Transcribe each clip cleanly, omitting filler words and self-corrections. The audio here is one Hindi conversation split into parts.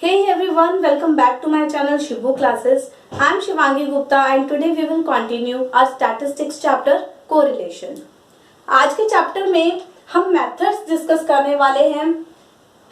Hey everyone, welcome back to my channel Shivu Classes. I am Shivangi Gupta and today we will continue our statistics chapter correlation. आज के चैप्टर में हम मेथड्स डिस्कस करने वाले हैं.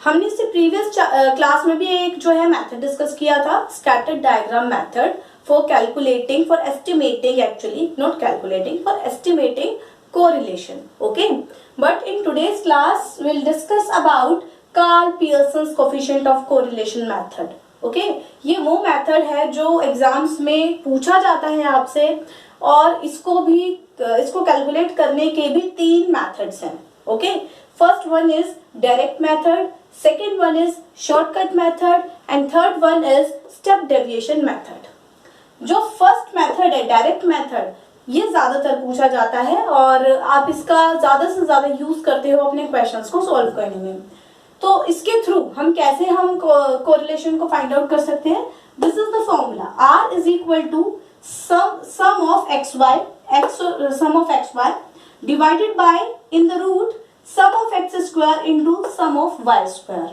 हमने इससे प्रीवियस क्लास में भी एक जो है मेथड डिस्कस किया था, scattered diagram method for calculating, for estimating, actually not calculating, for estimating correlation. Okay, but in today's class we'll discuss about Karl Pearson's coefficient of correlation method. Okay, ये वो मेथड है जो एग्जाम्स में पूछा जाता है आपसे, और इसको कैलकुलेट करने के भी 3 मेथड्स हैं. Okay, first one is direct method, second one is shortcut method and third one is step deviation method. जो फर्स्ट मेथड है डायरेक्ट मेथड, ये ज्यादातर पूछा जाता है और आप इसका ज्यादा से ज्यादा यूज करते हो अपने क्वेश्चंस को सॉल्व करने में. तो इसके थ्रू हम कैसे कोरिलेशन को फाइंड आउट कर सकते हैं. This is the formula, R is equal to sum of x y divided by in the root sum of x square into sum of y square.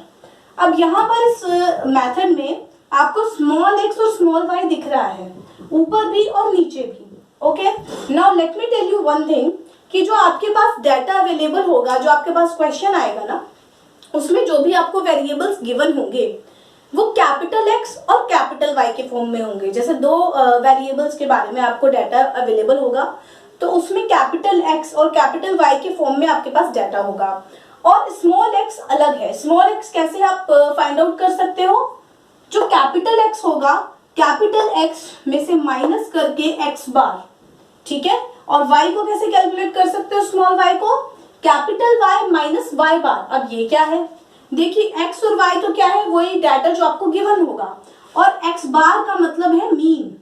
अब यहाँ पर इस मेथड में आपको स्मॉल एक्स और स्मॉल वाई दिख रहा है, ऊपर भी और नीचे भी. Okay, now let me tell you one thing कि जो आपके पास डाटा अवेलेबल होगा, जो आपके पास क्वेश्चन आएगा ना, उसमें जो भी आपको वेरिएबल्स गिवन होंगे वो कैपिटल एक्स और कैपिटल वाई के फॉर्म में होंगे. जैसे 2 वेरिएबल्स के बारे में आपको डाटा अवेलेबल होगा, तो उसमें कैपिटल एक्स और कैपिटल वाई के फॉर्म में आपके पास डाटा होगा. और स्मॉल एक्स अलग है. स्मॉल एक्स कैसे आप फाइंड आउट कर सकते हो? जो कैपिटल एक्स होगा, कैपिटल एक्स में से माइनस करके एक्स बार, ठीक है. और वाई को कैसे कैलकुलेट कर सकते हो? स्मॉल वाई को कैपिटल वाई माइनस वाई बार. अब ये क्या है? देखिए, एक्स और वाई तो क्या है, वही डाटा जो आपको गिवन होगा, और एक्स बार का मतलब है मीन.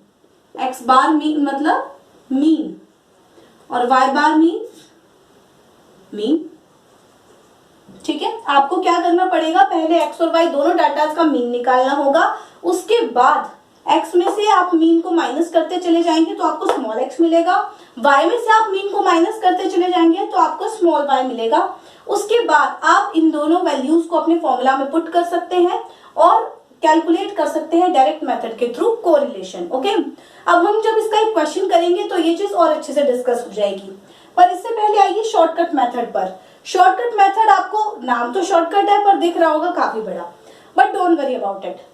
एक्स बार मतलब मीन और वाई बार मीन. ठीक है, आपको क्या करना पड़ेगा, पहले एक्स और वाई दोनों डाटा का मीन निकालना होगा. उसके बाद x में से आप मीन को माइनस करते चले जाएंगे तो आपको स्मॉल x मिलेगा. y में से आप मीन को माइनस करते चले जाएंगे तो आपको स्मॉल y मिलेगा. उसके बाद आप इन दोनों वैल्यूज को अपने फॉर्मूला में पुट कर सकते हैं और कैलकुलेट कर सकते हैं डायरेक्ट मेथड के थ्रू कोरिलेशन. ओके, अब हम जब इसका एक क्वेश्चन करेंगे तो ये चीज और अच्छे से डिस्कस हो जाएगी. पर इससे पहले आइए शॉर्टकट मेथड पर. शॉर्टकट मेथड, आपको नाम तो शॉर्टकट है पर दिख रहा होगा काफी बड़ा, but don't worry about it.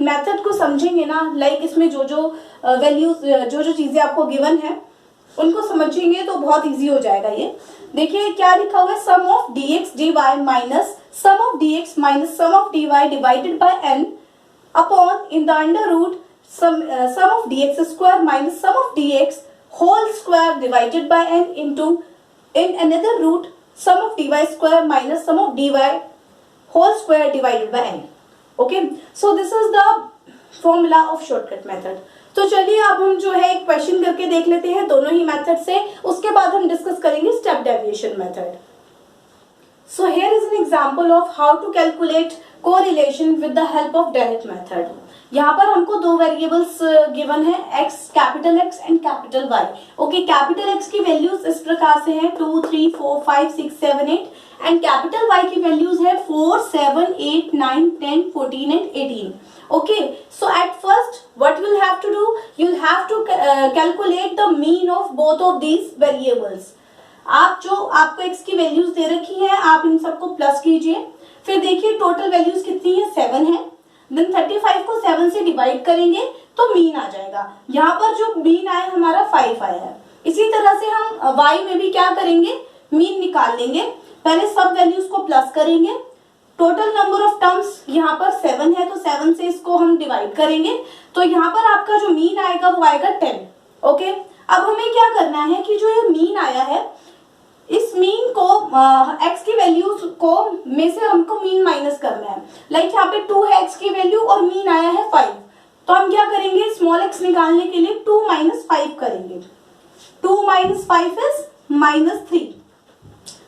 Method को समझेंगे ना, लाइक इसमें जो वैल्यूज, जो चीजें आपको गिवन है उनको समझेंगे तो बहुत इजी हो जाएगा. ये देखिए क्या लिखा हुआ है, sum of dx dy minus sum of dx minus sum of dy divided by n upon in the under root sum of dx square minus sum of dx whole square divided by n into in another root sum of dy square minus sum of dy whole square divided by n. Okay, so this is the formula of shortcut method. तो चलिए अब हम जो है एक क्वेश्चन करके देख लेते हैं दोनों ही मेथड से. उसके बाद हम डिस्कस करेंगे step deviation method. So here is an example of how to calculate correlation with the help of direct method. यहाँ पर हमको 2 वेरिएबल्स गिवन है, x, capital x and capital y. Okay, capital x की वैल्यूज इस प्रकार से हैं 2, 3, 4, 5, 6, 7, 8 एंड कैपिटल y की वैल्यूज है 4, 7, 8, 9, 10, 14 and 18. Okay, so at first what you will have to do, you will have to calculate the mean of both of these variables. आपको x की वैल्यूज दे रखी है, आप इन सबको प्लस कीजिए. फिर देखिए टोटल वैल्यूज कितनी है, 7 है. देन 35 को 7 से डिवाइड करेंगे तो मीन आ जाएगा. यहाँ पर जो मीन आया हमारा 5 आया है. इसी तरह से हम y में भी क्या करेंगे, मीन निकाल लेंगे. पहले सब वैल्यूज को प्लस करेंगे. टोटल नंबर ऑफ टर्म्स यहाँ पर 7 है तो 7 से इसको हम डिवाइड करेंगे तो यहाँ पर आपका जो मीन आएगा वो आएगा 10. ओके, अब हमें क्या करना है कि जो ये मीन आया है, इस मीन को x की वैल्यूज को में से हमको मीन माइनस करना है. लाइक यहाँ पे 2 है x की वैल्यू और मीन आया है 5. तो हम क्या करेंगे, स्मॉल x निकालने के लिए 2 माइनस 5 करेंगे. 2 minus 5 is minus 3.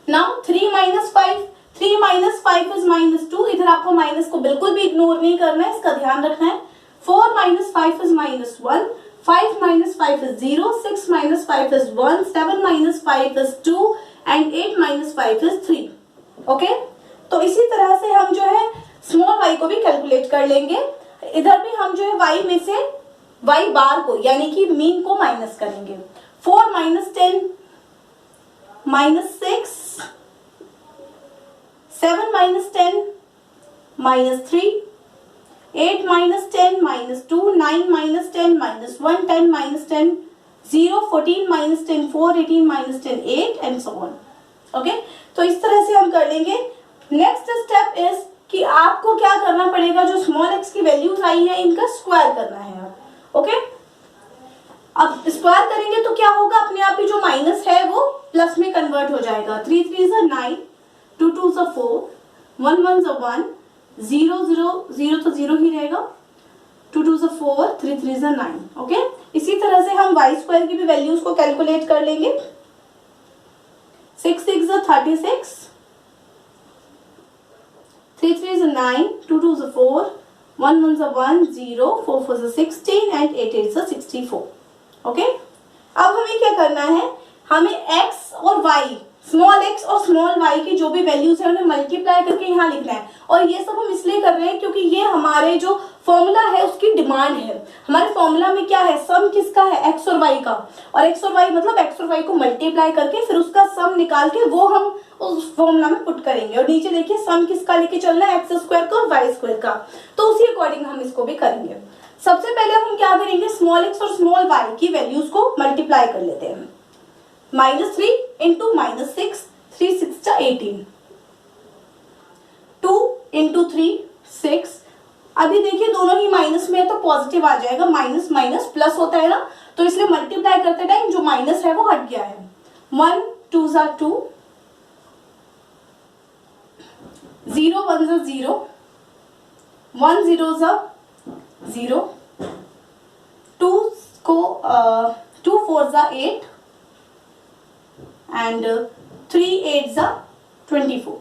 Now 3 minus 5, 3 minus 5 is minus 2. इधर आपको माइनस को बिल्कुल भी इग्नोर नहीं करना है, इसका ध्यान रखना है. 4 minus 5 is minus 1, 5 minus 5 is 0, 6 minus 5 is 1, 7 minus 5 is 2 and 8 minus 5 is 3. Okay, तो इसी तरह से हम जो है स्मॉल y को भी कैलकुलेट कर लेंगे। इधर भी हम जो है y में से y बार को यानी कि मीन को माइनस करेंगे। 4 minus 10 minus 6, 7 minus 10 minus 3, 8 minus 10 minus 2, 9 minus 10 minus 1, 10 minus 10 0, 14 minus 10 4, 18 minus 10 8 and so on. Okay, तो इस तरह से हम कर लेंगे। नेक्स्ट स्टेप इज कि आपको क्या करना पड़ेगा, जो स्मॉल x की वैल्यूज आई है इनका स्क्वायर करना है आप। ओके, अब स्क्वायर करेंगे तो क्या होगा, अपने आप ही जो माइनस है वो प्लस में कन्वर्ट हो जाएगा। 3 3 ज़ा 9, 2 2 ज़ा 4, 1 1 ज़ा 1, 0 0 0 तो 0 ही रहेगा, 2 2 ज़ा 4, 3 3 ज़ा 9। ओके, इसी तरह से हम y स्क्वायर की भी वैल्यूज को कैलकुलेट कर लेंगे। 6 6 ज़ा 36, 3 3 ज़ा 9, 2 2 ज़ा 4, 1 1 ज़ा 1, 0, 4 4 ज़ा 16 एंड 8 8 ज़ा 64। ओके, अब हमें क्या करना है, हमें x और y, स्मॉल x और स्मॉल y की जो भी वैल्यूज है उन्हें मल्टीप्लाई करके यहाँ लिखना है। और ये सब हम इसलिए कर रहे हैं क्योंकि ये हमारे जो फॉर्मूला है उसकी डिमांड है। हमारे फॉर्मूला में क्या है, सम किसका है, x और y का, और x और y मतलब x और y को मल्टीप्लाई करके फिर उसका सम निकाल के वो हम उस फॉर्मूला में पुट करेंगे। और नीचे देखिए सम किसका लेके चलना है, एक्स स्क्वायर का और वाई स्क्वायर का, तो उसी अकॉर्डिंग हम इसको भी करेंगे। सबसे पहले हम क्या करेंगे, स्मॉल एक्स और स्मॉल वाई की वैल्यूज को मल्टीप्लाई कर लेते हैं। -3 इंटू -6, 3 6 18, 2 इंटू 3 6। अभी देखिए दोनों ही माइनस में है तो पॉजिटिव आ जाएगा, माइनस माइनस प्लस होता है ना, तो इसलिए मल्टीप्लाई करते टाइम जो माइनस है वो हट गया है। 1 2 ज़ा 2, 0 1 ज़ा 0, 1 0 ज़ा 0, 2 को 2 4 ज़ा 8 एंड 3 8 ज़ा 24।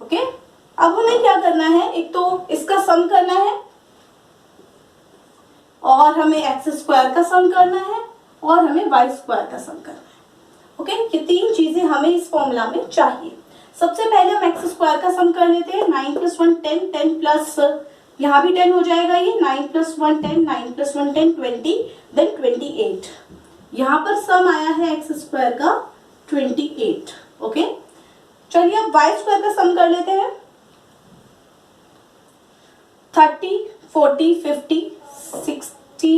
ओके, अब हमें क्या करना है, एक तो इसका सम करना है और हमें एक्स स्क्वायर का सम करना है और हमें वाई स्क्वायर का सम करना है। ओके, ये तीन चीजें हमें इस फॉर्मूला में चाहिए। सबसे पहले हम एक्स स्क्वायर का सम कर लेते हैं। 9 + 1 10, 10 प्लस यहाँ भी 10 हो जाएगा, ये 9 + 1 10, 9 + 1 10, 20, देन 28। यहाँ पर सम आया है एक्स स्क्वायर का 28। ओके, चलिए अब वाई स्क्वायर का सम कर लेते हैं। 30 40 50 60,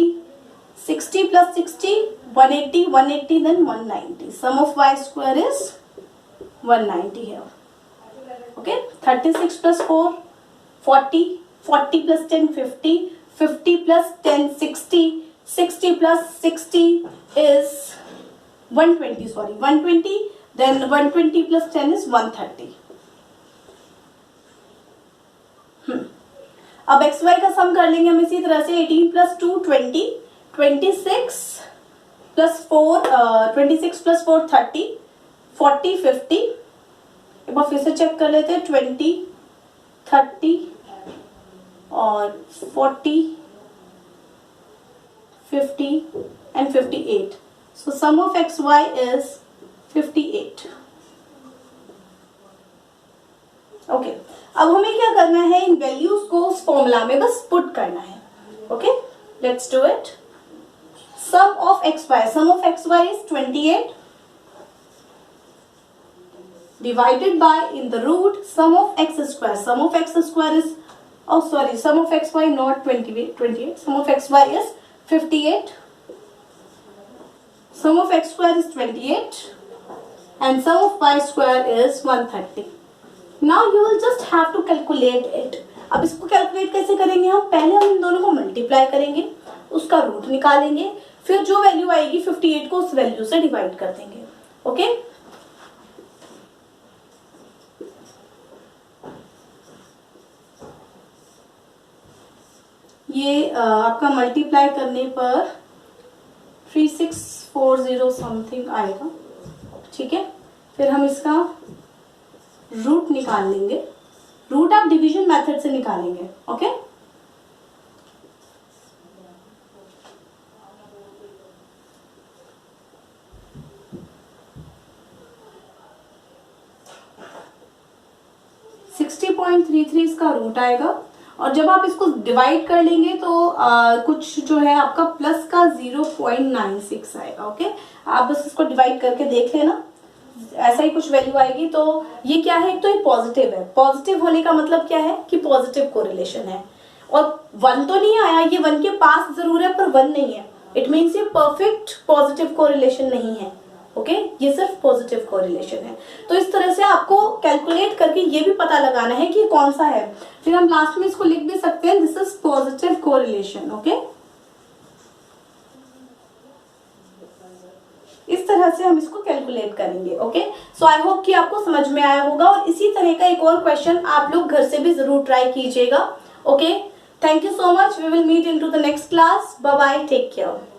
60 + 60 180, 180 then 190. Sum of y square is 190 here. Okay, 36 + 4 40, 40 + 10 50, 50 + 10 60, 60 + 60 is 120, sorry 120, then 120 + 10 is 130. अब एक्स वाई का सम कर लेंगे हम इसी तरह से। 18 + 2 20, 26 + 4 26 + 4 30, 40 50। एक बार फिर से चेक कर लेते हैं, 20 30 और 40 50 and 58. So sum of x y is 58. Okay, अब हमें क्या करना है, इन वैल्यूज को उस फॉर्मूला में बस पुट करना है। Okay, let's do it. Sum of x y, sum of x y is 28 divided by in the root sum of x square. Sum of x square is, oh sorry, sum of x y not 28, sum of x y is 58. Sum of x square is 28 and sum of y square is 130. Now you will just have to calculate it. अब इसको कैलकुलेट कैसे करेंगे हम, पहले हम इन दोनों को मल्टीप्लाई करेंगे, उसका रूट निकालेंगे, फिर जो वैल्यू आएगी 58 को उस वैल्यू से डिवाइड कर देंगे। ओके, ये आपका मल्टीप्लाई करने पर 3640 समथिंग आएगा। ठीक है, फिर हम इसका रूट निकाल लेंगे। रूट आप डिवीजन मेथड से निकालेंगे। ओके, रूट आएगा, और जब आप इसको डिवाइड कर लेंगे तो कुछ जो है आपका प्लस का 0.96 आएगा। ओके, आप बस इसको डिवाइड करके देख लेना, ऐसा ही कुछ वैल्यू आएगी। तो ये क्या है, एक तो ये पॉजिटिव है। पॉजिटिव होने का मतलब क्या है कि पॉजिटिव कोरिलेशन है, और 1 तो नहीं आया, ये 1 के पास जरूर है पर 1 नहीं है। इट मीन्स ये परफेक्ट पॉजिटिव कोरिलेशन नहीं है। ओके, ये सिर्फ पॉजिटिव कोरिलेशन है। तो इस तरह से आपको कैलकुलेट करके ये भी पता लगाना है कि कौन सा है। फिर हम लास्ट में इसको लिख भी सकते हैं, this is positive correlation. Okay, इस तरह से हम इसको कैलकुलेट करेंगे। ओके, सो आई होप कि आपको समझ में आया होगा, और इसी तरह का एक और क्वेश्चन आप लोग घर से भी जरूर ट्राई कीजिएगा। Okay, thank you so much, we will meet in to the next class. Bye bye, take care.